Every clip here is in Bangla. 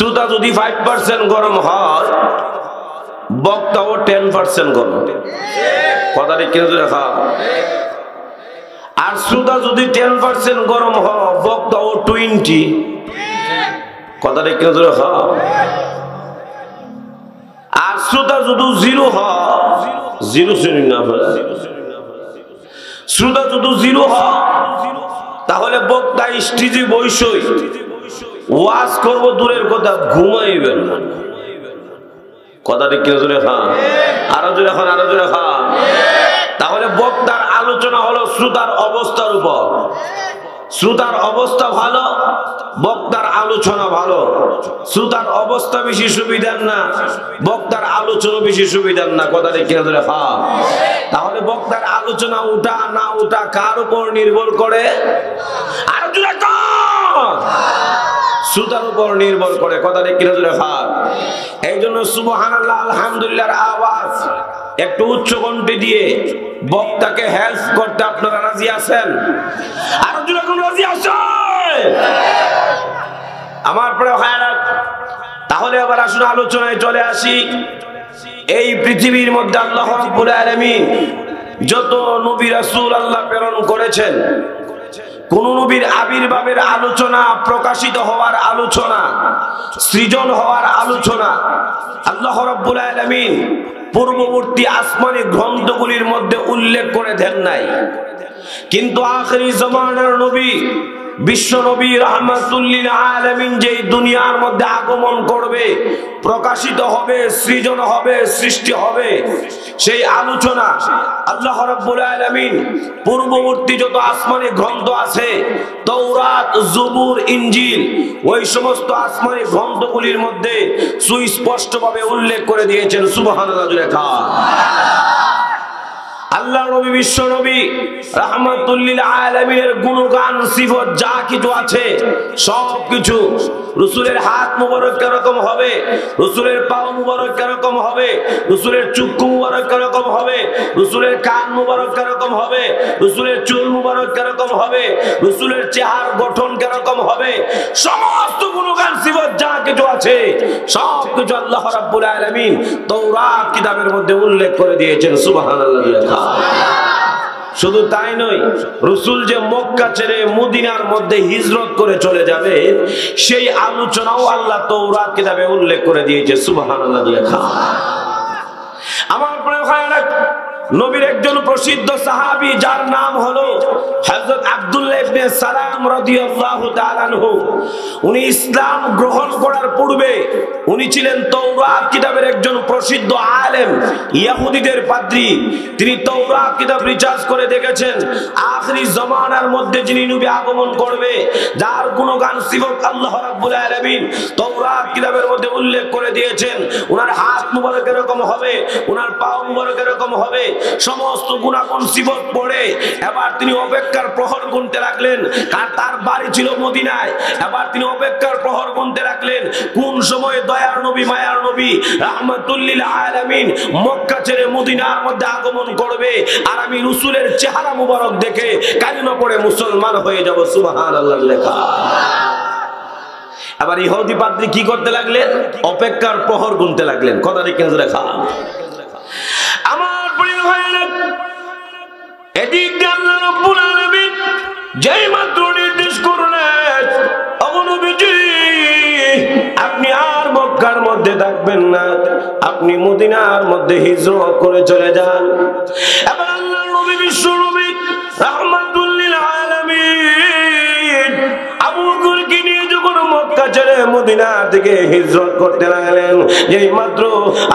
শ্রোতা যদি 5% গরম হয়, বক্তাও 10% গরম। কথাটা কেন দেখা? আর শ্রোতা যদি 10% গরম হয়, বক্তাও 20। কথাটা কেন দেখা? আর শ্রোতা যদি 0 হয়, 0 শুনি না, শ্রোতা যদি 0 হয়, তাহলে বক্তা স্টেজে বসই ওয়াজ করবো দূরের কথা, ঘুমাইবেন। কথাটা কেন জোরে খান? আরো জোরে খান, আরো জোরে খান। তাহলে বক্তার আলোচনা হলো শ্রোতার অবস্থার উপর। শ্রোতার অবস্থা ভালো, বক্তার আলোচনা ভালো। শ্রোতার অবস্থা বেশি সুবিধার না, বক্তার আলোচনা বেশি সুবিধার না। কথাটা কেন জোরে খান? তাহলে বক্তার আলোচনা উঠা না উঠা কার উপর নির্ভর করে? আরো জোরে খান। শ্রোতার উপর নির্ভর করে। কথাটা কিনা জোরে খান? এই জন্য সুবহানাল্লাহ আলহামদুলিল্লাহর আওয়াজ একটু উচ্চ কণ্ঠে দিয়ে বক্তাকে হেল্প করতে আপনারা রাজি আছেন? আরো জোরে কোন রাজি আছেন? আমার প্রিয় ভাইরা, তাহলে আবার আসুন আলোচনায় চলে আসি। এই পৃথিবীর মধ্যে আল্লাহ রাব্বুল আলামিন যত নবী রাসূল আল্লাহ প্রেরণ করেছেন, কোন নবীর আবির্ভাবের আলোচনা, প্রকাশিত হওয়ার আলোচনা, সৃজন হওয়ার আলোচনা আল্লাহ রাব্বুল আলামিন পূর্ববর্তী আসমানি গ্রন্থগুলির মধ্যে উল্লেখ করে দেন নাই। কিন্তু আখিরি জামানার নবী, বিশ্ব নবী রাহমাতুল লিল আলামিন যে দুনিয়ার মধ্যে আগমন করবে, প্রকাশিত হবে, সৃজন হবে, সৃষ্টি হবে, সেই আলোচনা আল্লাহ রাব্বুল আলামিন পূর্ববর্তী যত আসমানি গ্রন্থ আছে, তাওরাত, জবুর, ইনজিল, ওই সমস্ত আসমানি গ্রন্থগুলির মধ্যে সুস্পষ্টভাবে উল্লেখ করে দিয়েছেন। সুবহানাল্লাহ। আল্লাহ নবী, বিশ্ব নবী রাহমাতুল লিল আলামিনের গুণগান, সিফত যা কিছু আছে সবকিছু, রাসূলের হাত মুবারক কিরকম হবে, রাসূলের পা মুবারক কিরকম হবে, রাসূলের চক্ষু মুবারক কিরকম হবে, রাসূলের কান মুবারক কিরকম হবে, রাসূলের চুল মুবারক কিরকম হবে, রাসূলের চেহারা গঠন কিরকম হবে, সমস্ত গুণগান, সিফত যা কিছু আছে সবকিছু আল্লাহ রাব্বুল আলামিন তাওরাত কিতাবের মধ্যে উল্লেখ করে দিয়েছেন। সুবহানাল্লাহ। শুধু তাই নয়, রাসূল যে মক্কা ছেড়ে মদিনার মধ্যে হিজরত করে চলে যাবে, সেই আলোচনাও আল্লাহ তাওরাত কিতাবে উল্লেখ করে দিয়েছে। সুবহানাল্লাহ। আমার প্রিয় ভাইরা, নবীর একজন প্রসিদ্ধ সাহাবী যার নাম হলো হযরত আব্দুল্লাহ ইবনে সালাম রাদিয়াল্লাহু তাআলা আনহু, উনি ইসলাম গ্রহণ করার পূর্বে উনি ছিলেন তাওরাত কিতাবের একজন প্রসিদ্ধ আলেম, ইহুদিদের পাদ্রী। তিনি তাওরাত কিতাব রিসার্চ করে দেখেছেন আখিরি জামানার মধ্যে যিনি নবী আগমন করবে, যার গুণগান সিফত আল্লাহ রাব্বুল আলামিন তাওরাত কিতাবের মধ্যে উল্লেখ করে দিয়েছেন। ওনার হাত মুবারক এরকম হবে, ওনার পা মুবারক এরকম হবে, সমস্ত গুণাগুণ সিফত পড়ে এবার তিনি অপেক্ষার প্রহর গুনতে লাগলেন। কারণ তার বাড়ি ছিল মদিনায়। এবার তিনি অপেক্ষার প্রহর গুনতে লাগলেন, কোন সময়ে দয়ার নবী, মায়ার নবী রাহমাতুল লিল আলামিন মক্কা ছেড়ে মদিনার মধ্যে আগমন করবে, আর আমি রাসূলের চেহারা মুবারক দেখে কালিমা পড়ে মুসলমান হয়ে যাব। সুবহানাল্লাহ লেখা। এবার ইহুদি পাদ্রী কি করতে লাগলেন? অপেক্ষার প্রহর গুনতে লাগলেন। কথা দেখেন লেখা। আমার প্রিয় ভাইরা, এদিক দিয়ে আল্লাহ রাব্বুল আলামিন যেই মাত্র নির্দেশ করলেন, ওগো নবীজি আপনি আর মক্কার মধ্যে থাকবেন না, আপনি মদিনার মধ্যে হিজরত করে চলে যান। এবার আল্লাহর নবী, বিশ্ব নবী রাহমাতুল লিল আলামিন আবু বকরকে নিয়ে যখন মক্কা ছেড়ে মদিনা থেকে হিজরত করতে লাগলেন, যেই মাত্র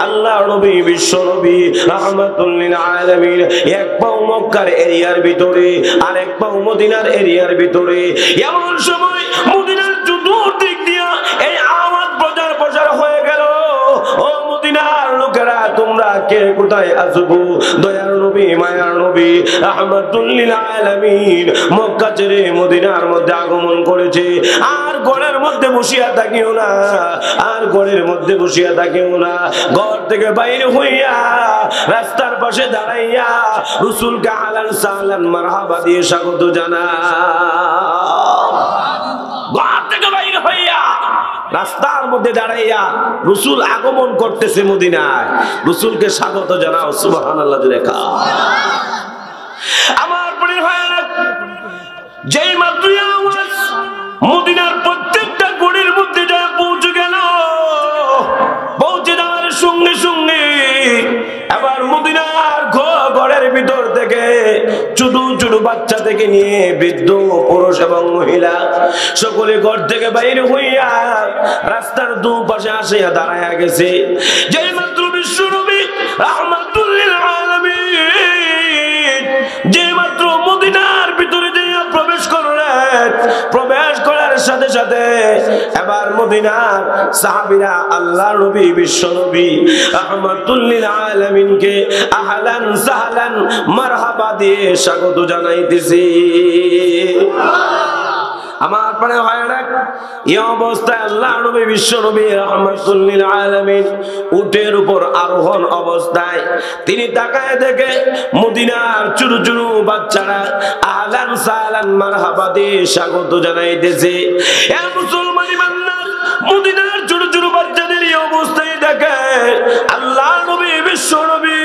আল্লাহর নবী, বিশ্ব নবী রাহমাতুল লিল আলামিন এক পাও মক্কার এরিয়ার ভিতরে আর এক পাও মদিনার এরিয়ার ভিতরে, এমন সময় মদিনার চতুর্দিক দিয়া এই আওয়াজ প্রচার হয়ে গেল, ও মদিনার লোকেরা তোমরা কে কোথায় আছো? দয়ার নবী, মায়ার নবী রাহমাতুল লিল আলামিন মক্কা ছেড়ে মদিনার মধ্যে আগমন করেছে। আর ঘরের মধ্যে বসিয়া থাকিও না, আর ঘরের মধ্যে বসিয়া থাকিও না, ঘর থেকে বাইরে হইয়া রাস্তার পাশে দাঁড়াইয়া রাসূলকে আহলান সাহলান মারহাবা দিয়ে স্বাগত জানা। ঘর থেকে বাইরে হইয়া রাস্তার মধ্যে দাঁড়াইয়া রাসূল আগমন করতেছে মদিনায়, রাসূলকে স্বাগত জানাও সুবহানাল্লাহ জোরে কা। আমার প্রিয় ভাইরা, যেই মাত্র আওয়াজ মদিনার প্রত্যেকটা গলির মধ্যে যায় পৌঁছে গেল, পৌঁছে যাওয়ার সঙ্গে সঙ্গে এবার মদিনার ঘরের ভিতর থেকে ছোট ছোট বাচ্চা থেকে নিয়ে বৃদ্ধ পুরুষ এবং মহিলা সকলে ঘর থেকে বাইরে হইয়া রাস্তার দুপাশে আসিয়া দাঁড়াইয়া গেছে। যেই মাত্র বিশ্বনবী রাহমাতুল লিল আলামিন যে মাত্র মদিনার ভিতরে দিয়ে প্রবেশ করলেন, প্রবেশ করার সাথে সাথে এবার মদিনার সাহাবীরা আল্লাহ নবী বিশ্বনবী রাহমাতুল লিল আলামিনকে আহলান সাহলান মারহাবা দিয়ে স্বাগত জানাইতেছি। আমার প্রিয় ভাইরা, এই অবস্থায় আল্লাহ নবী বিশ্বনবী রাহমাতুল লিল আলামিন উটের উপর আরোহণ অবস্থায় তিনি তাকায় দেখে মদিনার ছোট ছোট বাচ্চারা আহলান সাহলান মারহাবা দিয়ে স্বাগত জানাইতেছে। এ মুসলমান ইমানদার, মদিনার ছোট ছোট বাচ্চাদের এই অবস্থায় দেখে আল্লাহ নবী বিশ্বনবী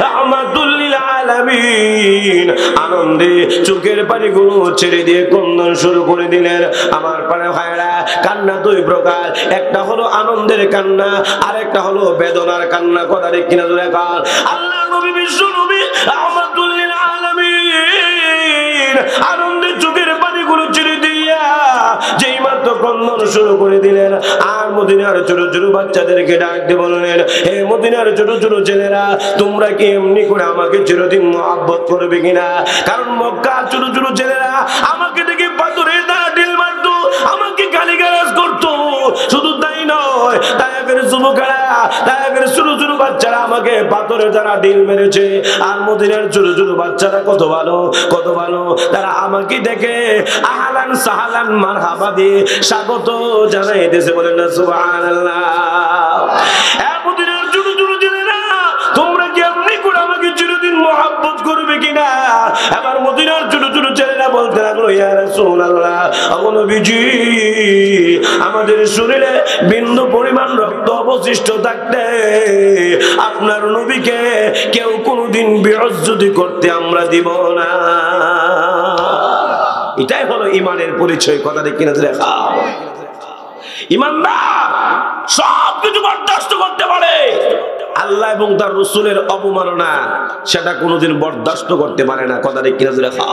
রাহমাতুল লিল আলামিন আনন্দে চোখের পানিগুলো ছেড়ে দিয়ে ক্রন্দন শুরু করে দিলেন। আমার প্রিয় ভাইরা, কান্না দুই প্রকার, একটা হলো আনন্দের কান্না, আর একটা হলো বেদনার কান্না। কথা ঠিক কিনা জোরে কান। আল্লাহ নবী বিশ্বনবী রাহমাতুল লিল আলামিন আনন্দে চোখের পানিগুলো ছেড়ে দিয়া যেই মাত্র ক্রন্দন শুরু করে দিলেন, আর মদিনার ছোট ছোট বাচ্চাদেরকে ডাক দিয়ে বললেন, হে মদিনার ছোট ছোট ছেলেরা, তোমরা কি এমনি করে আমাকে চিরদিন মহব্বত করবে কিনা? কারণ মক্কার ছোট ছোট ছেলেরা আমাকে দেখে পাথরে দ্বারা ঢিল মারতো, আমাকে গালিগালাজ করতো। শুধু তাই নয়, তায়েফের যুবকেরা, তায়েফের ছোট ছোট বাচ্চারা আমাকে পাথরে দ্বারা ঢিল মেরেছে। আর মদিনার ছোট ছোট বাচ্চারা কত ভালো, কত ভালো, তারা আমাকে দেখে আহলান সাহলান মারহাবা দিয়ে স্বাগত জানাইতেছে। বলেন না সুবহানাল্লাহ। এ মদিনার ছোট ছোট ছেলেরা, তোমরা কি এমনি করে আমাকে চিরদিন মহব্বত করবে কিনা? এবার মদিনার ছোট ছোট ছেলেরা বলতে লাগলো, ইয়া রাসূলুল্লাহ, ও নবীজি, আমাদের শরীরে বিন্দু পরিমাণ রক্ত অবশিষ্ট থাকতে আপনার নবীকে কেউ কোনোদিন বেইজ্জতি করতে আমরা দিব না। এটাই হলো ইমানের পরিচয়। কথা ঠিক কিনা দেখা। ইমানদার সবকিছু বরদাস্ত করতে পারে, আল্লাহ এবং তার রাসূলের অবমাননা সেটা কোনোদিন বরদাস্ত করতে পারে না। কথা ঠিক কিনা দেখা।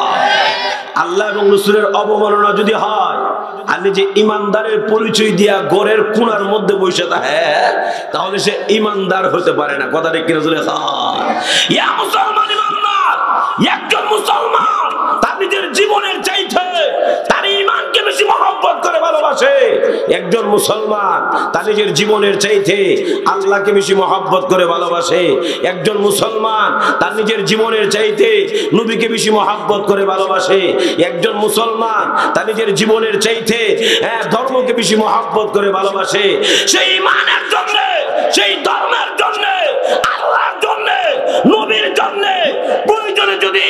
আল্লাহ এবং রাসূলের অবমাননা যদি হয়, আমি যে ইমানদারের পরিচয় দিয়া ঘরের কোণার মধ্যে বসে থাকে, তাহলে সে ইমানদার হতে পারে না। কথা ঠিক কিনা দেখা। ইয়া মুসলমান ইমানদার, একজন মুসলমান তার নিজের জীবনের চাইতে তার ঈমানকে বেশি মহব্বত করে ভালোবাসে। একজন মুসলমান তার নিজের জীবনের চাইতে আল্লাহকে বেশি মহব্বত করে ভালোবাসে। একজন মুসলমান তার নিজের জীবনের চাইতে নবীকে বেশি মহব্বত করে ভালোবাসে। একজন মুসলমান তার নিজের জীবনের চাইতে ধর্মকে বেশি মহব্বত করে ভালোবাসে। সেই ঈমানের জন্য, সেই ধর্মের জন্য, আল্লাহর জন্য, নবীর জন্য প্রয়োজনে যদি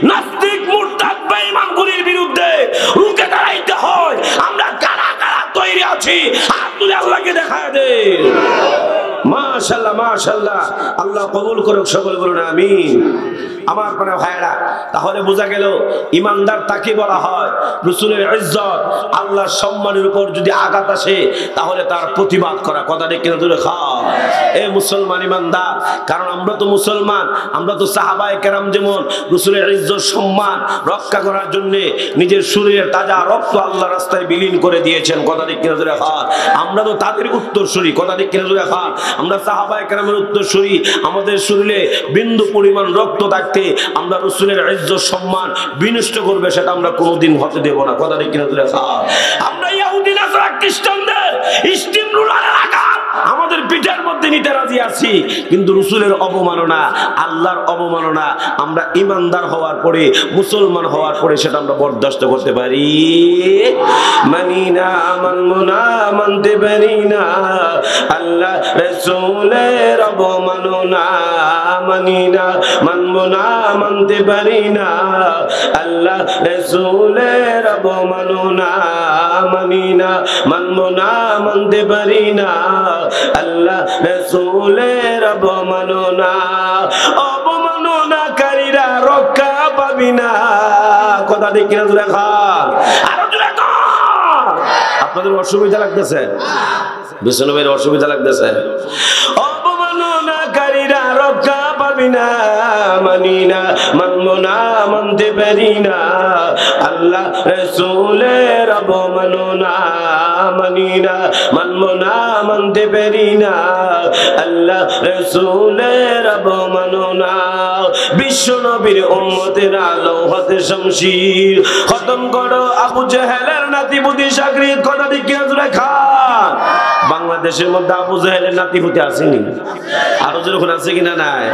নাস্তিক মুরতাদ বেঈমানগুলির বিরুদ্ধে রুখে দাঁড়াইতে হয়, আমরা কারা কারা তৈরি আছি, হাত তুলে আল্লাহকে দেখায় দে। মাশাআল্লাহ, মাশাআল্লাহ, আল্লাহ কবুল করুক, সকলে বলুন আমিন। আমার প্রিয় ভাইরা, তাহলে বোঝা গেল ইমানদার তাকে বলা হয়। রাসূলের ইজ্জত, আল্লাহর সম্মানের উপর যদি আঘাত আসে তাহলে তার প্রতিবাদ করা। কথা ঠিক কিনা জোরে খাও। এ মুসলমান ইমানদার, কারণ আমরা তো মুসলমান, আমরা তো সাহাবায়ে কেরাম যেমন রাসূলের ইজ্জত সম্মান রক্ষা করার জন্য নিজের শরীরের তাজা রক্ত আল্লাহর রাস্তায় বিলীন করে দিয়েছেন। কথা ঠিক কিনা জোরে খাও। আমরা তো তাদের উত্তরসূরি। কথা ঠিক কিনা জোরে খাও। আমরা সাহাবায়ে কেরামের উত্তরসূরি। আমাদের শরীরে বিন্দু পরিমাণ রক্ত থাকতে আমরা রাসূলের ইজ্জত সম্মান বিনষ্ট করবে সেটা আমরা কোনোদিন হতে দেব না। কথা ঠিক কিনা জোরে খাও। আমরা ইহুদি নাসারা খ্রিস্টানদের স্টিম রুলারের আঘাত আমাদের দুইটার মধ্যে নিতে রাজি আছি, কিন্তু রাসূলের অবমাননা, আল্লাহর অবমাননা আমরা ঈমানদার হওয়ার পরে, মুসলমান হওয়ার পরে সেটা আমরা বরদাস্ত করতে পারি? মানি না, মানবো না, মানতে পারি না আল্লাহ রাসূলের অবমাননা। মানি না, মানবো না, মানতে পারি না আল্লাহ রাসূলের অবমাননা। মানি না, মানবো না, মানতে পারি না আল্লাহ রাসূলের অবমাননা। অবমাননাকারীরা রক্ষা পাবি না। কথা ঠিক কিনা জোরে খান, আরো জোরে খান। আপনাদের অসুবিধা লাগতেছে? বিষ্ণুভাইয়ের অসুবিধা লাগতেছে? অবমাননাকারীরা রক্ষা পাবি না। মানি না, মানবো না, মানতে পারি না আল্লাহ রাসূলের অবমাননা। মানি না, মানবো না, মানতে পারি না আল্লাহ রাসূলের অবমাননা। বিশ্ব নবীর উম্মতেরা লৌহতে শমশির খতম করো আবু জেহেলের নাতিপুতি শাগরিদ। কথা ঠিক কিনা জোরে খান। বাংলাদেশের মধ্যে আবু জেহেলের নাতিপুতি আসেনি? আরো যখন আছে কিনা নাই?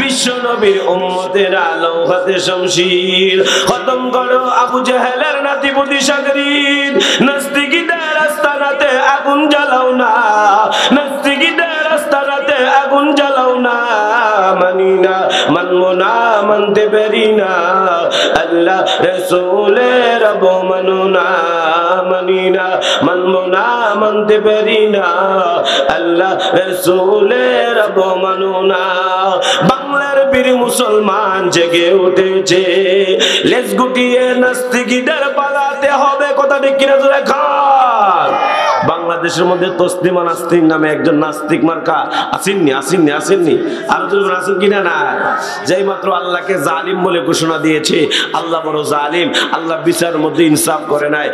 বিশ্ব নবীর উম্মতেরা লৌহতে শমশির খতম করো আবু জেহেলের নাতিপুতি শাগরিদ। নাস্তিকীদের আস্তানাতে আগুন জ্বালাও না, নাস্তিকীদের আস্তানাতে আগুন জ্বালাও না। মানি না, মানবো না, মানতে পারি না আল্লাহ রাসূলের অবমাননা। মানি না, মানবো না, মানতে পারি না আল্লাহ রাসূলের অবমাননা। বাংলার বীর মুসলমান জেগে উঠেছে, লেজ গুটিয়ে নাস্তিকীদের পালাতে হবে। কথা ঠিক কিনা জোরে খান। বাংলাদেশের মধ্যে তসলিমা নাস্তিক নামে একজন নাস্তিক মার্কা আসেননি? আসেননি? আসেননি? আর দুজন আছেন কিনা? না। যেই মাত্র আল্লাহকে জালিম বলে ঘোষণা দিয়েছে, আল্লাহ বড় জালিম, আল্লাহ বিচারের মধ্যে ইনসাফ করে নাই।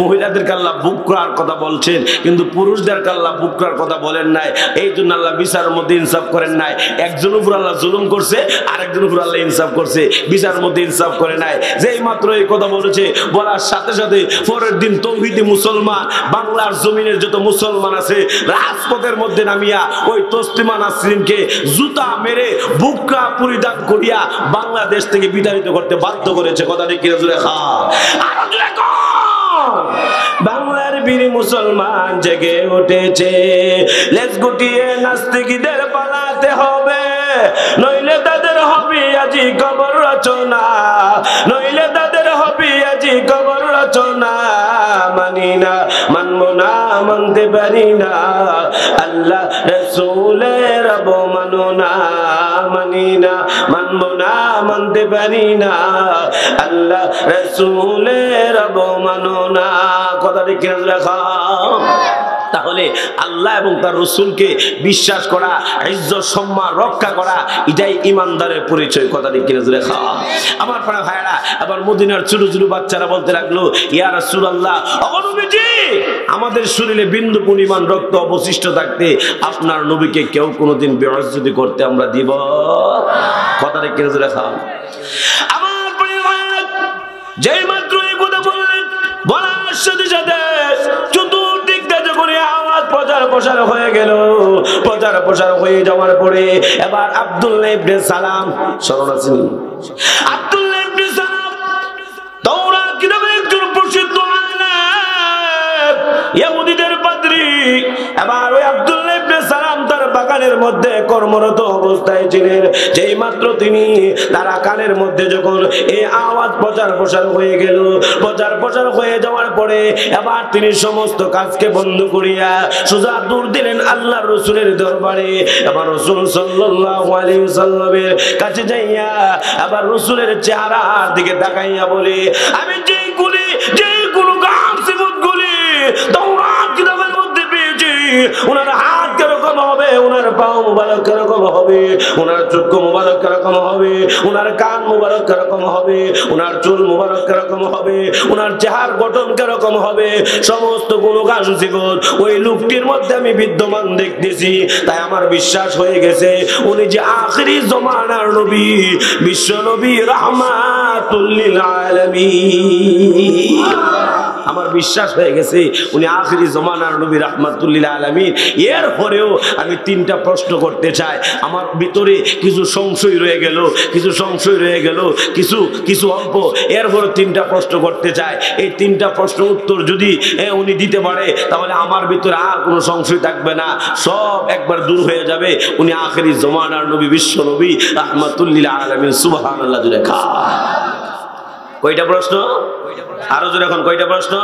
মহিলাদেরকে আল্লাহ বুক করার কথা বলছেন, কিন্তু পুরুষদেরকে আল্লাহ বুক করার কথা বলেন নাই। এই জন্য আল্লাহ বিচারের মধ্যে ইনসাফ করেন নাই। একজনের উপর আল্লাহ জুলুম করছে, আরেকজনের উপর আল্লাহ ইনসাফ করছে, বিচারের মধ্যে ইনসাফ করে নাই। যেই মাত্র এই কথা বলেছে, বলার সাথে সাথে পরের দিন তৌহিদি মুসলমান, বাংলার জমিনের যত মুসলমান আছে রাজপথের মধ্যে নামিয়া ওই তসলিমা নাসরিনকে জুতা মেরে বুকরা পরিধান করিয়া বাংলাদেশ থেকে বিতাড়িত করতে বাধ্য করেছে। কথা ঠিক কিনা জোরে খান, আরো জোরে খান। বাংলার বীর মুসলমান জেগে উঠেছে, লেজ গুটিয়ে নাস্তিকীদের পালাতে হবে, নইলে তাদের হবে আজি কবর রচনা, নইলে তাদের হবে আজি কবর রচনা। মানি না, মানবো না, মানতে পারি না আল্লাহ রাসূলের অবমাননা। মানি না, মানবো না, মানতে পারি না আল্লাহ রাসূলের অবমাননা। কথা ঠিক কিনা লেখা? তাহলে আল্লাহ এবং তার রাসূলকে বিশ্বাস করা, ইজ্জত সম্মান রক্ষা করা, এটাই ঈমানদারের পরিচয়। কথা ঠিক কিনা জোরে খাওয়া। আমার প্রিয় ভাইরা, আবার মদিনার ছোট ছোট বাচ্চারা বলতে লাগলো, ইয়া রাসূলুল্লাহ, ওগো নবীজি, আমাদের শরীরে বিন্দু পরিমাণ রক্ত অবশিষ্ট থাকতে আপনার নবীকে কেউ কোনোদিন বেইজ্জতি করতে আমরা দিব? কথা ঠিক কিনা জোরে খাওয়া। আমার প্রিয় ভাইরা, যেই মাত্র এই কথা বললেন, বলার সাথে সাথে প্রচার প্রসার হয়ে গেল। প্রচার প্রসার হয়ে যাওয়ার পরে এবার আব্দুল্লাহ ইবনে সালাম, স্মরণ আছে? আব্দুল্লাহ ইবনে সালাম তাওরাত কিতাবের একজন প্রসিদ্ধ আলেম, ইহুদিদের পাদ্রী। এবার ওই আব্দুল্লাহ ইবনে সালাম তার বাগানের মধ্যে কর্মরত অবস্থায় ছিলেন। যেই মাত্র তিনি তারা কানের মধ্যে যখন এই আওয়াজ প্রচার প্রসার হয়ে গেল, প্রচার প্রসার হয়ে যাওয়ার পরে এবার তিনি সমস্ত কাজকে বন্ধ করিয়া সোজা দূর দিলেন আল্লাহর রাসূলের দরবারে। এবার রাসূল সাল্লাল্লাহু আলাইহি ওয়াসাল্লামের কাছে যাইয়া আবার রাসূলের চেহারার দিকে তাকাইয়া বলে, আমি যেগুলো গাম সিফতগুলি তাওরাত কিতাবের মধ্যে পেয়েছি, ওনার হাত কিরকম হবে, ওনার পাও মুবারক কিরকম হবে, ওনার চক্ষু মুবারক কিরকম হবে, ওনার কান মুবারক কিরকম হবে, ওনার চুল মুবারক কিরকম হবে, ওনার চেহারা গঠন কিরকম হবে, সমস্ত গুণগান সিফত ওই লোকটির মধ্যে আমি বিদ্যমান দেখতেছি। তাই আমার বিশ্বাস হয়ে গেছে উনি যে আখিরি জমানার নবী, বিশ্ব নবী, রাহমাতুল লিল আলামিন। আমার বিশ্বাস হয়ে গেছে উনি আখিরি জমানার নবী রাহমাতুল লিল আলামিন। এরপরেও আমি তিনটা প্রশ্ন করতে চাই, আমার ভিতরে কিছু সংশয় রয়ে গেল, কিছু অল্প, এরপরে তিনটা প্রশ্ন করতে চাই। এই তিনটা প্রশ্ন উত্তর যদি উনি দিতে পারে তাহলে আমার ভিতরে আর কোনো সংশয় থাকবে না, সব একবার দূর হয়ে যাবে। উনি আখিরি জমানার নবী, বিশ্ব নবী রাহমাতুল লিল আলামিন। সুবহানাল্লাহ জুড়ে খা। কয়টা প্রশ্ন? আরো জোরে এখন কয়টা প্রশ্ন?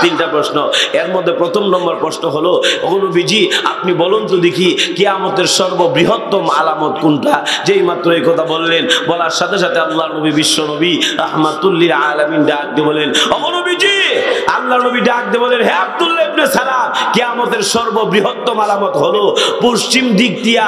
তিনটা প্রশ্ন। এর মধ্যে প্রথম নম্বর প্রশ্ন হলো, ওগো নবীজি আপনি বলুন তো দেখি কিয়ামতের সর্ববৃহত্তম আলামত কোনটা? যেই মাত্র এই কথা বললেন, বলার সাথে সাথে আল্লাহর নবী, বিশ্ব নবী রাহমাতুল লিল আলামিন ডাক দিয়ে বলেন, ওগো নবীজি, আল্লাহর নবী ডাক দিয়ে বলেন, হে আব্দুল্লাহ ইবনে সালাম, কিয়ামতের সর্ববৃহত্তম আলামত হলো পশ্চিম দিক দিয়া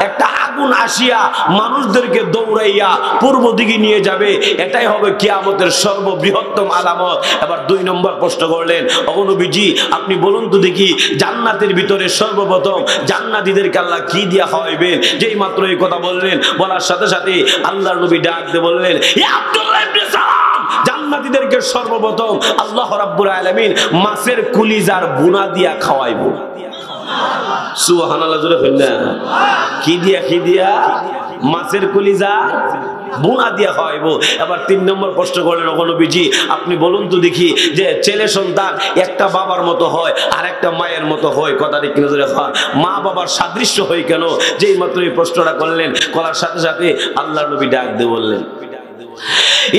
একটা আগুন আসিয়া মানুষদেরকে দৌড়াইয়া পূর্ব দিকে নিয়ে যাবে, এটাই হবে কিয়ামতের সর্ববৃহত্তম আলামত। এবার দুই নম্বর প্রশ্ন করলেন, ওগো নবীজি আপনি বলুন তো দেখি জান্নাতের ভিতরে সর্বপ্রথম জান্নাতীদেরকে আল্লাহ কি দিয়া খাওয়াইবেন? যেই মাত্র এই কথা বললেন, বলার সাথে সাথে আল্লাহর নবী ডাক দিয়ে বললেন, হে আব্দুল্লাহ ইবনে সালাম, জান্নাতীদেরকে সর্বপ্রথম আল্লাহ রাব্বুল আলামিন মাছের কলিজার বুনা দিয়া খাওয়াইব। সুবহানাল্লাহ জোরে বলেন না। কি দিয়া? মাছের কলিজার বুনা দিয়া খাওয়াইবো। এবার তিন নম্বর প্রশ্ন করলেন, ওগো নবীজি আপনি বলুন তো দেখি যে ছেলে সন্তান একটা বাবার মতো হয় আর একটা মায়ের মতো হয়, কথাটি কিনা জোরে হয়, মা বাবার সাদৃশ্য হয় কেন? যেই মাত্র এই প্রশ্নটা করলেন, করার সাথে সাথে আল্লাহর নবী ডাক দিয়ে বললেন,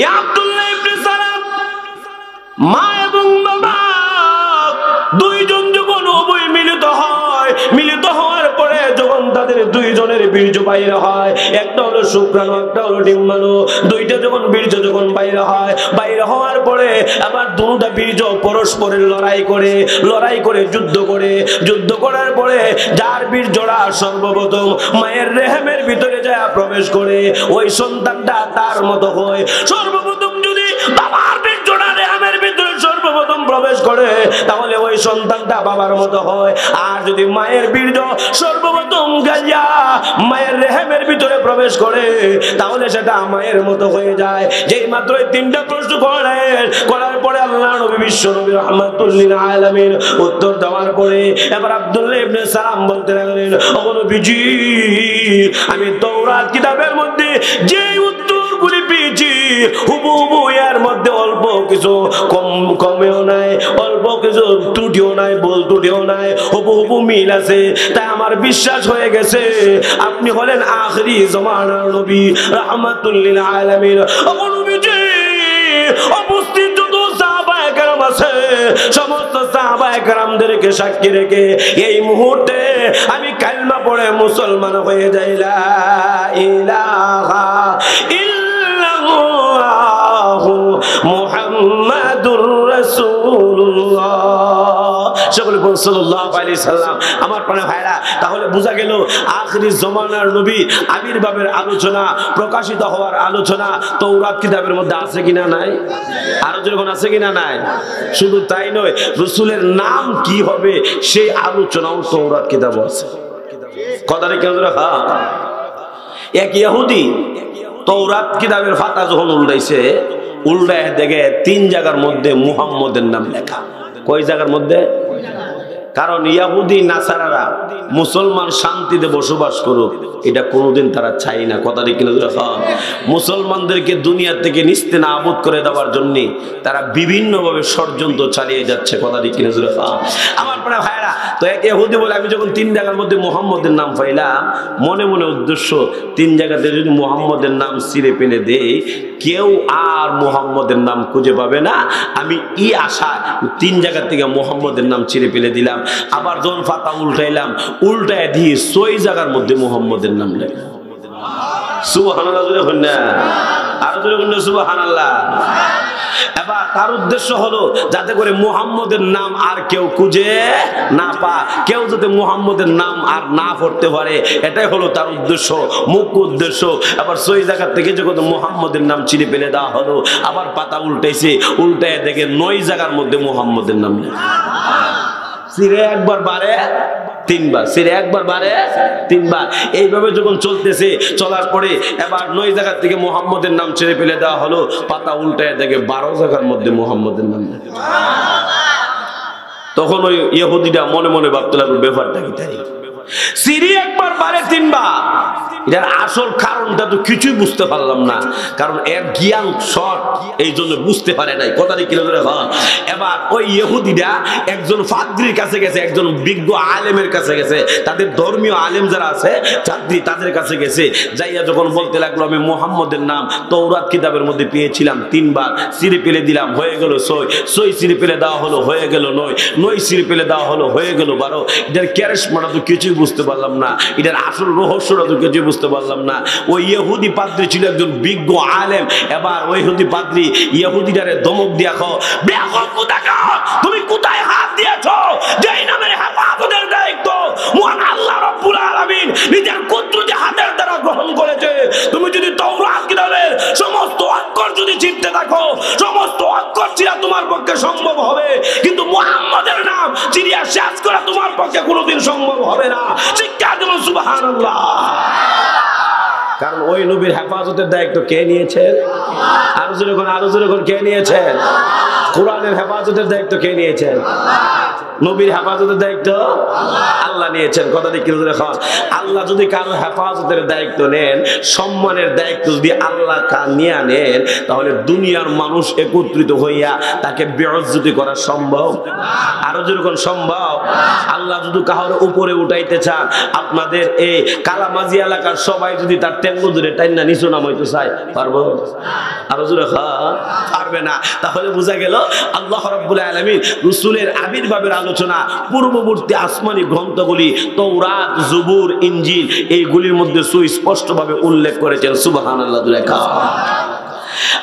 ইয়া আব্দুল্লাহ ইবনে সালাম, মা এবং বাবা দুইজন যখন উভয় মিলিত হওয়ার পরে যখন তাদের দুইজনের বীর্য বাইরে হয়, একটা হলো শুক্রাণু, একটা হলো ডিম্বাণু, দুইটা যখন বীর্য যখন বাইরে হওয়ার পরে আবার দুটা বীর্য পরস্পরের লড়াই করে যুদ্ধ করার পরে যার বীর্যরা সর্বপ্রথম মায়ের রেহেমের ভিতরে যায় প্রবেশ করে, ওই সন্তানটা তার মতো হয়। সর্বপ্রথম যদি বাবার বীর্যটা রেহেমের ভিতরে সর্বপ্রথম প্রবেশ করে তাহলে ওই সন্তানটা বাবার মতো হয়। আর যদি মায়ের বীর্য সর্বপ্রথম গাইয়া মায়ের রেহেমের ভিতরে প্রবেশ করে তাহলে সেটা মায়ের মতো হয়ে যায়। যেই মাত্র তিনটা প্রশ্ন করার পরে আল্লাহ নবী, বিশ্ব নবী রাহমাতুল লিল আলামিন উত্তর দেওয়ার পরে এবার আব্দুল্লাহ ইবনে সালাম বলতে লাগলেন, ওগো নবীজি আমি তাওরাত কিতাবের মধ্যে যে উত্তরগুলি পেয়েছি হুবহু এর মধ্যে অল্প কিছু কমেও নাই, অল্প কিছু ত্রুটিও নাই, ভুল ত্রুটিও নাই, হুবহু মিল আছে। তাই আমার বিশ্বাস হয়ে গেছে আপনি হলেন আখিরি জমানার নবী রাহমাতুল লিল আলামিন। ওগো নবীজি উপস্থিত যত সাহাবায়ে কেরাম আছে সমস্ত সাহাবায়ে কেরামদেরকে সাক্ষী রেখে এই মুহূর্তে আমি কালিমা পড়ে মুসলমান হয়ে যাই, লা ইলাহা ইল্লাল্লাহু মুহাম্মাদুর রাসূলুল্লাহ। সকলে বলুন সাল্লাল্লাহু আলাইহি সাল্লাম। আমার প্রাণের ভাইরা, তাহলে বোঝা গেল আখিরি জমানার নবী আবির্ভাবের আলোচনা, প্রকাশিত হওয়ার আলোচনা তাওরাত কিতাবের মধ্যে আছে কিনা নাই? আরো যখন আছে কিনা নাই? শুধু তাই নয়, রাসূলের নাম কি হবে সেই আলোচনাও তাওরাত কিতাবে আছে। কথাটা কেন রাখা? এক ইহুদি তাওরাত কিতাবের পাতা যখন উল্টায় দেখে তিন জায়গার মধ্যে মুহাম্মদের নাম লেখা। কয় জায়গার মধ্যে? কারণ ইহুদি নাসারারা মুসলমান শান্তিতে বসবাস করুক এটা কোনোদিন তারা চাই না। কথা ঠিক কিনা? মুসলমানদেরকে দুনিয়া থেকে নিস্তেনাবুদ করে দেওয়ার জন্য তারা বিভিন্নভাবে ষড়যন্ত্র চালিয়ে যাচ্ছে। কথা ঠিক কিনা? আমার প্রিয় ভাইরা, তো এক ইহুদি বলে আমি যখন তিন জায়গার মধ্যে মুহাম্মদের নাম পাইলাম, মনে মনে উদ্দেশ্য তিন জায়গাতে যদি মুহাম্মদের নাম ছিঁড়ে ফেলে দেই কেউ আর মুহাম্মদের নাম খুঁজে পাবে না। আমি এই আশা তিন জায়গা থেকে মুহাম্মদের নাম ছিঁড়ে ফেলে দিলাম। আবার যখন পাতা উল্টায় দিয়ে ৬ জায়গার মধ্যে মুহাম্মদের নাম লেখা। সুবহানাল্লাহ জোরে বলেন না, আরো জোরে বলেন সুবহানাল্লাহ। এবার তার উদ্দেশ্য হলো যাতে করে মুহাম্মদের নাম আর কেউ খুঁজে না পায়, কেউ যাতে মুহাম্মদের নাম আর না পড়তে পারে, এটাই হলো তার উদ্দেশ্য, মুখ্য উদ্দেশ্য। আবার ৬ জায়গা থেকে যখন মুহাম্মদের নাম ছিঁড়ে ফেলে দেওয়া হলো, আবার পাতা উল্টায় দেখে ৯ জায়গার মধ্যে মুহাম্মদের নাম লেখা। ছিঁড়ে একবার বারে তিনবার, সিরে একবার বাড়ে তিনবার। এইভাবে যখন চলতেছে, চলার পরে এবার 9 জায়গা থেকে মুহাম্মদের নাম ছেড়ে ফেলে দেওয়া হলো, পাতা উল্টায় দেখে 12 জায়গার মধ্যে মুহাম্মদের নাম। তখন ওই ইহুদিটা মনে মনে ভাবতে লাগলো ব্যাপারটা কি তাই, সিরি একবার বাড়ে তিনবার, এটার আসল কারণটা তো কিছুই বুঝতে পারলাম না, কারণ এর জ্ঞান শর্ট, এই জন্য বুঝতে পারে নাই। কথাটা কি বলে? এবার ওই ইহুদিটা একজন ফাদ্রির কাছে গেছে, একজন বিজ্ঞ আলেমের কাছে গেছে, তাদের ধর্মীয় আলেম যারা আছে ফাদ্রি, তাদের কাছে গেছে। যাইয়া যখন বলতে লাগলো আমি মুহাম্মদের নাম তৌরাত কিতাবের মধ্যে পেয়েছিলাম, তিনবার সিরি পেলে দিলাম, হয়ে গেল 6, 6 সিরি পেলে দেওয়া হলো, হয়ে গেল 9, 9 সিরি পেলে দেওয়া হলো, হয়ে গেল 12। এটার ক্যারেশমাটা তো কিছুই বুঝতে পারলাম না, এটার আসল রহস্যটা তো কিছুই বুঝতে পারলাম না। ওই ইহুদি পাদ্রী ছিল একজন বিজ্ঞ আলেম। এবার ওই ইহুদি পাদ্রী ইহুদিটারে ধমক দিয়া কও, বেয়াকুব কোথাকার, তুমি কোথায় হাত দিয়েছো? যেই নামের হেফাজতের দায়িত্ব মহান আল্লাহ রাব্বুল আলামিন নিজের কুদরতি হাতের দ্বারা গ্রহণ করেছে। তুমি যদি তাওরাত কিতাবের সমস্ত অক্ষর যদি চিনতে থাকো, সমস্ত অক্ষর চিনা তোমার পক্ষে সম্ভব হবে, কিন্তু মুহাম্মদের নাম চিনিয়া শেষ করা তোমার পক্ষে কোনোদিন সম্ভব হবে না। শিক্ষা দেব সুবহানাল্লাহ। কারণ ওই নবীর হেফাজতের দায়িত্ব কে নিয়েছেন? আরো জোরে কোন কে নিয়েছেন? কোরআনের হেফাজতের দায়িত্ব কে নিয়েছেন? নবীর হেফাজতের দায়িত্ব আল্লাহ নিয়েছেন। কথা ঠিক করে খাওয়া। আল্লাহ যদি কারো হেফাজতের দায়িত্ব নেন, সম্মানের দায়িত্ব যদি আল্লাহ নিয়ে নেন, তাহলে দুনিয়ার মানুষ একত্রিত হইয়া তাকে বেইজ্জতি করা সম্ভব? আরো যেরকম সম্ভব। আল্লাহ যদি কারোর উপরে উঠাইতে চান, আপনাদের এই কালামাজি এলাকার সবাই যদি তার টেঙ্গু ধরে টাইনা নিচু নামাইতে চায়, পারবো? আরো জোরে পারবে না। তাহলে বোঝা গেল আল্লাহ রাব্বুল আলামিন রাসূলের আবির্ভাবের আলোচনা পূর্ববর্তী আসমানি গ্রন্থগুলি তাওরাত, জবুর, ইনজিল এইগুলির মধ্যে সুস্পষ্টভাবে উল্লেখ করেছেন। সুবহানাল্লাহ।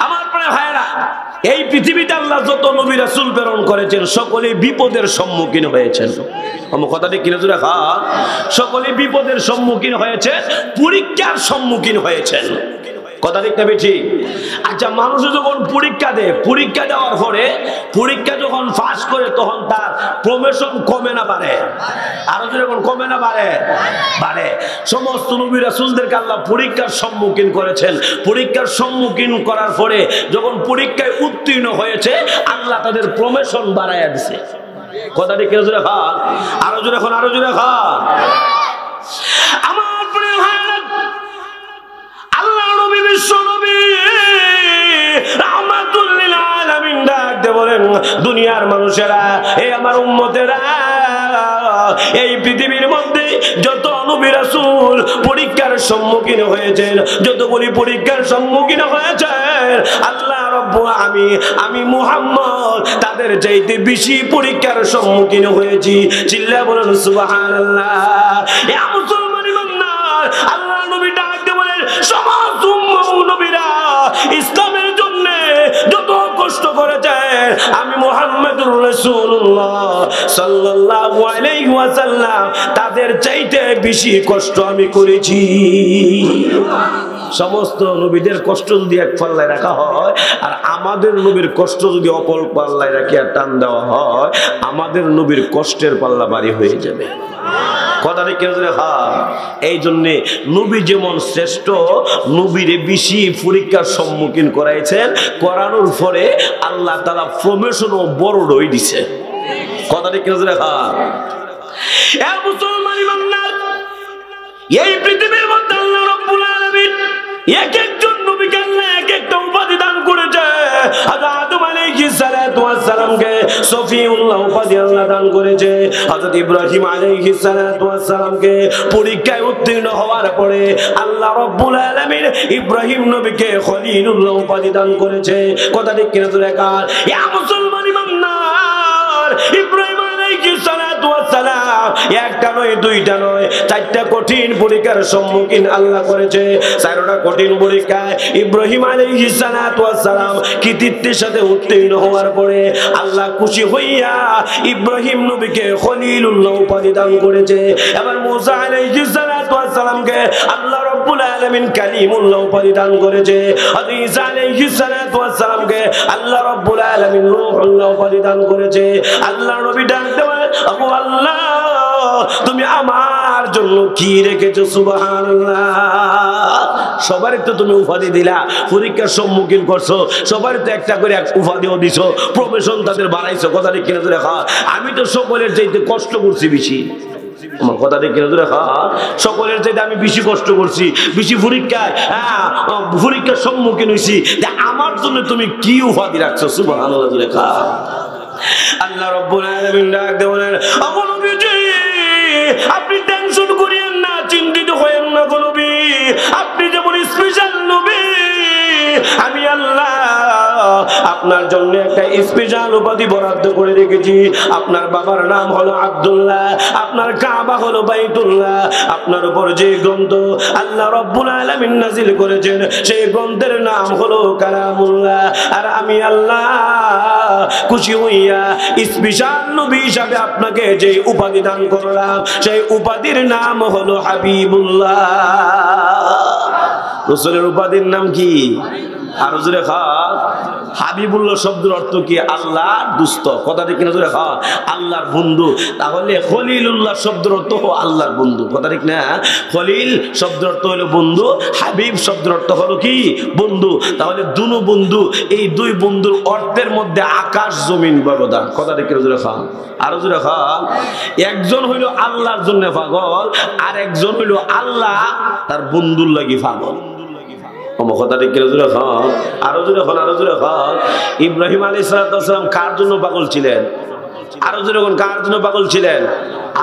আমার প্রিয় ভাইরা, এই পৃথিবীতে আল্লাহ যত নবী রাসূল প্রেরণ করেছেন সকলে বিপদের সম্মুখীন হয়েছেন। কথাটি কিনে জুড়ে সকলে বিপদের সম্মুখীন হয়েছে, পরীক্ষার সম্মুখীন হয়েছেন। কথা ঠিক না বেঠি? আচ্ছা, মানুষ যখন পরীক্ষা দেয়, পরীক্ষা দেওয়ার পরে পরীক্ষা যখন পাস করে তখন তার প্রমোশন কমে না বাড়ে? আরো যখন কমে না বাড়ে? বাড়ে। সমস্ত নবী রাসূলদেরকে আল্লাহ পরীক্ষার সম্মুখীন করেছেন। পরীক্ষার সম্মুখীন করার পরে যখন পরীক্ষায় উত্তীর্ণ হয়েছে, আল্লাহ তাদের প্রমোশন বাড়াইয়া দিছে। কথাটি কেউ জোরে খা, আরো জোরে এখন, আরো জোরে খা। আমার প্রিয় ভাইরা, আল্লাহ নবী বিশ্ব নবী রাহমাতুল লিল আলামিন ডাকতে বলেন, দুনিয়ার মানুষেরা, এই আমার উম্মতেরা, এই পৃথিবীর মধ্যে যত নবী রাসূল পরীক্ষার সম্মুখীন হয়েছেন, যতগুলি পরীক্ষার সম্মুখীন হয়েছেন, আল্লাহ রাব্বুল আমি মুহাম্মদ তাদের চাইতে বেশি পরীক্ষার সম্মুখীন হয়েছি। চিল্লায়া বলেন সুবহানাল্লাহ। এ মুসলমান ইমানদার, আল্লাহ নবী ডাকতে বলেন, সমস্ত নবীরা ইসলামের জন্য যত কষ্ট করেছেন, আমি মুহাম্মদুর রাসূলুল্লাহ সাল্লাল্লাহু আলাইহি ওয়াসাল্লাম তাদের চাইতে বেশি কষ্ট আমি করেছি। সমস্ত নবীদের কষ্ট যদি এক পাল্লায় রাখা হয়, আর আমাদের নবীর কষ্ট যদি অপর পাল্লায় রাখিয়া টান দেওয়া হয়, আমাদের নবীর কষ্টের পাল্লা ভারী হয়ে যাবে। কথাটা কেউ যদি এই জন্যে নবী যেমন শ্রেষ্ঠ, নবীরে বেশি পরীক্ষার সম্মুখীন করাইছেন, করানোর পরে আল্লাহ তাআলা প্রমোশন ও বড় হয়ে দিছে। কথাটা কেউ যদি মুসলমান ইমানদার, এই পৃথিবীর মধ্যে আল্লাহ রাব্বুল আলামিন এক একজন নবীকে আল্লাহ এক একটা উপাধি দান করেছে। হযরত আদম আলাইহিস সালাতু ওয়াস সালামকে সফিউল্লাহ উপাধি আল্লাহ দান করেছে। হযরত ইব্রাহিম আলাইহিস সালাতু ওয়াস সালামকে পরীক্ষায় উত্তীর্ণ হওয়ার পরে আল্লাহ রাব্বুল আলামিন ইব্রাহিম নবীকে খলিলুল্লাহ উপাধি দান করেছে। কথা ঠিক কিনা তোরা কার? ইয়া মুসলমান ইমানদার, ইব্রাহিম আলাইহিস সালাতু ওয়াস সালাম একটা নয়, দুইটা নয়, চারটা কঠিন পরীক্ষার সম্মুখীন আল্লাহ করেছে। চারটা কঠিন পরীক্ষায় ইব্রাহিম আলাইহিস সালাতু ওয়াস সালাম কৃতিত্বের সাথে উত্তীর্ণ হওয়ার পরে আল্লাহ খুশি হইয়া ইব্রাহিম নবীকে খলিলুল্লাহ উপাধি দান করেছে। এবার মুসা আলাইহিস সালাতু ওয়াস সালামকে আল্লাহ রাব্বুল আলামিন কালিমুল্লাহ উপাধি দান করেছে। হযরত ঈসা আলাইহিস সালাতু ওয়াস সালামকে আল্লাহ রাব্বুল আলামিন রূহুল্লাহ উপাধি দান করেছে। আল্লাহ নবী ডাকতে বলে, আবু আল্লাহ তুমি আমার জন্য কি রেখেছো সুবহানাল্লাহ। সবারই তো তুমি উপাধি দিলা, পরীক্ষার সম্মুখীন করছো, সবারই তো একটা করে এক উপাধিও দিছো, প্রমোশন তাদের বাড়াইছো। কথা ঠিক কিনা দেখা, আমি তো সকলের চাইতে কষ্ট করছি বেশি। আমার কথা ঠিক কিনা দেখা, সকলের চাইতে আমি বেশি কষ্ট করছি, বেশি পরীক্ষায় পরীক্ষার সম্মুখীন হয়েছি। আমার জন্য তুমি কি উপাধি রাখছো সুবহানাল্লাহ লেখা। আল্লাহ রাব্বুল আলামিন ডাক দেন, আপনি টেনশন করিয়েন না, চিন্তিত হয়েন না গো নবী, আপনি যেমন স্পেশাল নবী, আমি আল্লাহ আপনার জন্য একটা স্পেশাল উপাধি বরাদ্দ করে রেখেছি। আপনার বাবার নাম হলো আব্দুল্লাহ, আপনার কাবা হলো বাইতুল্লাহ, আপনার উপর যে গ্রন্থ আল্লাহ রাব্বুল আলামিন নাযিল করেছেন সেই গ্রন্থের নাম হলো কালামুল্লাহ। আর আমি আল্লাহ খুশি হইয়া স্পেশাল নবী হিসাবে আপনাকে যে উপাধি দান করলাম সেই উপাধির নাম হলো হাবিবুল্লাহ। রাসূলের উপাধির নাম কি? আর জোরে খা। হাবিবুল্লাহ শব্দের অর্থ কি? আল্লাহর দুস্ত। কথা ঠিক কিনা জোরে খা, আল্লাহর বন্ধু। তাহলে খলিলুল্লাহ শব্দের অর্থ আল্লাহর বন্ধু। কথা ঠিক না? খলিল শব্দের অর্থ হলো বন্ধু, হাবিব শব্দের অর্থ হলো কি? বন্ধু। তাহলে দুনো বন্ধু, এই দুই বন্ধুর অর্থের মধ্যে আকাশ জমিন ব্যবধান। কথা ঠিক কিনা জোরে খা, আরো জোরে খা। একজন হইল আল্লাহর জন্য পাগল, আর একজন হইল আল্লাহ তার বন্ধুর লাগি পাগল। ইব্রাহিম আলাইহিস সালাম কার জন্য পাগল ছিলেন? আরো যখন কার জন্য পাগল ছিলেন?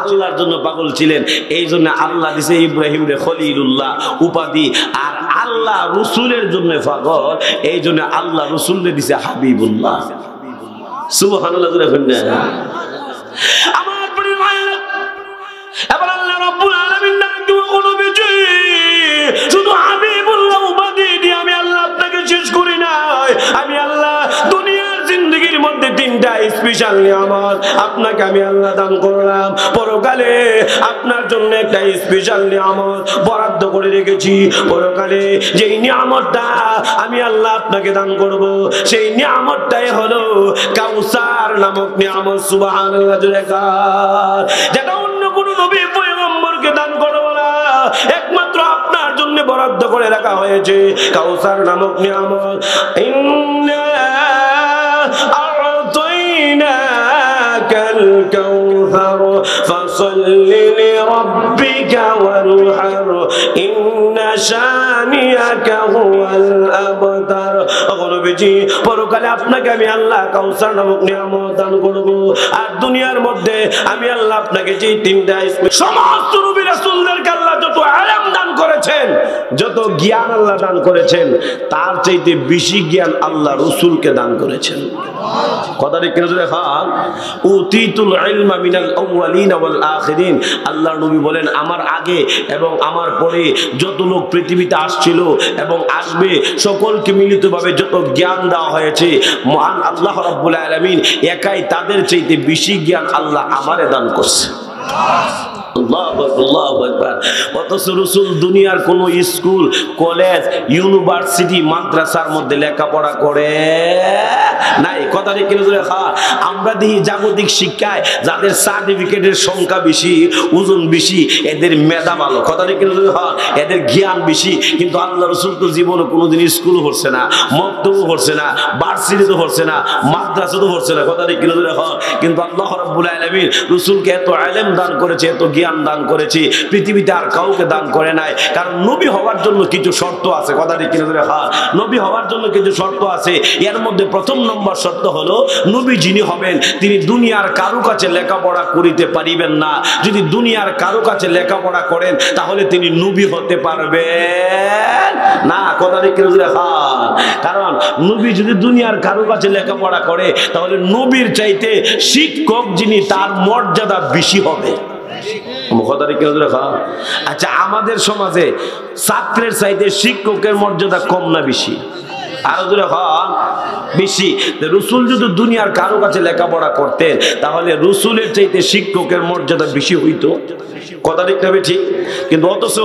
আল্লাহর জন্য পাগল ছিলেন। এই জন্য আল্লাহ দিছে ইব্রাহিম রে খলিলুল্লাহ উপাধি, আর আল্লাহ রসুলের জন্য পাগল, এই জন্য আল্লাহ রসুলরে দিছে হাবিবুল্লাহ। সুবহানাল্লাহ। আমার প্রিয় ভাইরা, এবার আল্লাহ রাব্বুল আলামিন শুধু হাবিবুল্লাহ উপাধি দিয়ে আমি আল্লাহ আপনাকে শেষ করি নাই। আমি আল্লাহ দুনিয়ার জিন্দগির মধ্যে তিনটা স্পেশাল নিয়ামত আপনাকে আমি আল্লাহ দান করলাম। পরকালে আপনার জন্য একটা স্পেশাল নিয়ামত বরাদ্দ করে রেখেছি। পরকালে যেই নিয়ামতটা আমি আল্লাহ আপনাকে দান করব সেই নিয়ামতটাই হলো কাউসার নামক নিয়ামত। সুবহানাল্লাহ। যেটা অন্য কোনো নবী পয়গম্বরকে দান করব না, একমাত্র আপনার জন্য বরাদ্দ করে রাখা হয়েছে কাউসার নামক নিয়ামত। ইন্না আ'তাইনাকাল কাউসার ফাসাল্লি লিরাব্বিকা ওয়ানহার ইন্না শানিয়াকা হুয়াল আবতার। নবীজি, পরকালে আপনাকে আমি আল্লাহ কাউসার নামক নিয়ামত দান করব। আর দুনিয়ার মধ্যে আমি আল্লাহ আপনাকে যে তিনটা সমস্ত নবী রাসূলদেরকে আল্লাহ যত ইলম দান করেছেন, যত জ্ঞান আল্লাহ দান করেছেন, তার চাইতে বেশি জ্ঞান আল্লাহ রাসূলকে দান করেছেন। কথা ঠিক কিনা দেখা, উতিতুল ইলমা মিনাল আউয়ালিন ওয়াল আখিরিন। আল্লাহ নবী বলেন, আমার আগে এবং আমার পরে যত লোক পৃথিবীতে আসছিল এবং আসবে সকলকে মিলিতভাবে যত জ্ঞান দেওয়া হয়েছে, মহান আল্লাহ রাব্বুল আলামিন একাই তাদের চাইতে বেশি জ্ঞান আল্লাহ আমারে দান করছে। অথচ রাসূল দুনিয়ার কোন স্কুল, কলেজ, ইউনিভার্সিটি, মাদ্রাসার মধ্যে লেখাপড়া করে নাই। কথা ঠিক কিনা দেখা, আমরা দেখি জাগতিক শিক্ষায় যাদের সার্টিফিকেটের সংখ্যা বেশি, ওজন বেশি, এদের মেধা ভালো। কথা ঠিক কিনা দেখা, এদের জ্ঞান বেশি। কিন্তু আল্লাহ রাসূল তো জীবনে কোনোদিন স্কুল পড়ছে না, মক্তবও পড়ছে না, ভার্সিটিতে পড়ছে না, মাদ্রাসাতেও পড়ছে না। কথা ঠিক কিনা দেখা, কিন্তু আল্লাহ রাব্বুল আলামিন রাসূলকে এত ইলম দান করেছে, এত জ্ঞান দান করেছে, পৃথিবীতে আর কাউকে দান করে নাই। কারণ নবী হওয়ার জন্য কিছু শর্ত আছে। কথা ঠিক কিনা দেখা, নবী হওয়ার জন্য কিছু শর্ত আছে। এর মধ্যে প্রথম নম্বর শর্ত হলো, নবী যিনি হবেন তিনি দুনিয়ার কারো কাছে লেখাপড়া করিতে পারিবেন না। যদি দুনিয়ার কারো কাছে লেখাপড়া করেন তাহলে তিনি নবী হতে পারবেন না। কথা ঠিক কিনা দেখা, কারণ নবী যদি দুনিয়ার কারো কাছে লেখাপড়া করে তাহলে নবীর চাইতে শিক্ষক যিনি তার মর্যাদা বেশি হবে। আচ্ছা, আমাদের সমাজে ছাত্রের চাইতে শিক্ষকের মর্যাদা কম না বেশি? আরো দূরে হন বেশি। রাসূল যদি দুনিয়ার কারো কাছে লেখাপড়া করতেন তাহলে রাসূলের চাইতে শিক্ষকের মর্যাদা বেশি হইতো। কথা ঠিক না ঠিক? কিন্তু অথচ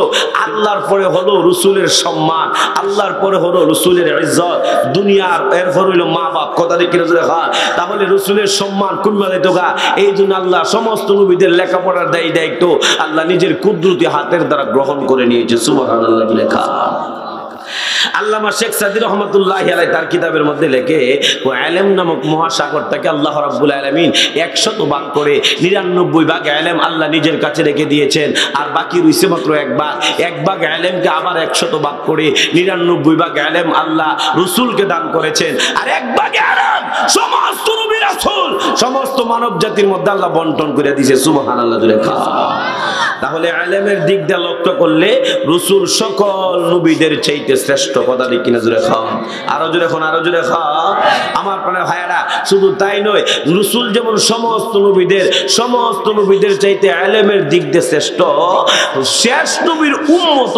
আল্লাহর পরে হলো রসুলের সম্মান, আল্লাহর পরে হলো রসুলের ইজ্জত, দুনিয়ার এরপর হইল মা বাপ। কথা ঠিক কিনা জোরে খান? তাহলে রসুলের সম্মান কুনমালে তোগা। এই জন্য আল্লাহ সমস্ত নবীদের লেখাপড়ার দায়িত্ব আল্লাহ নিজের কুদরতি হাতের দ্বারা গ্রহণ করে নিয়েছে। সুবহানাল্লাহ লেখা। আল্লামা শেখ সাদী রহমাতুল্লাহি আলাইহি তার কিতাবের মধ্যে লেখে, ও ইলম নামক মহাসাগরটাকে আল্লাহ রাব্বুল আলামিন 100 ভাগ করে 99 ভাগ ইলম আল্লাহ নিজের কাছে রেখে দিয়েছেন, আর বাকি রইছে মাত্র এক ভাগ ইলমকে আবার 100 ভাগ করে 99 ভাগ ইলম আল্লাহ রাসূলকে দান করেছেন, আর এক ভাগ ইলম সমস্ত নবী রাসূল সমস্ত মানব জাতির মধ্যে আল্লাহ বন্টন করে দিয়েছে। সুবহানাল্লাহ জোরে খান। তাহলে ইলমের দিক দিয়ে লক্ষ্য করলে রাসূল সকল নবীদের চাইতে শ্রেষ্ঠ। কথা ঠিক কিনা জোরে খান? আরো জোরে খান, আরো জোরে খান। আমার প্রাণের ভাইয়েরা, শুধু তাই নয়, রাসূল যেমন সমস্ত নবীদের চাইতে ইলমের দিক দিয়ে শ্রেষ্ঠ, শেষ নবীর উম্মত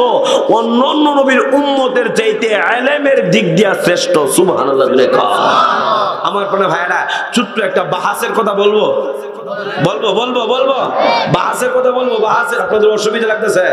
অন্যান্য নবীর উম্মতের চাইতে ইলমের দিক দিয়ে শ্রেষ্ঠ। সুবহানাল্লাহ জোরে খান। আমার প্রাণের ভাইয়েরা, ছোট্ট একটা বাহাসের কথা বলবো বাহাসের কথা বলবো। বাহাসের আপনাদের অসুবিধা লাগতেছে?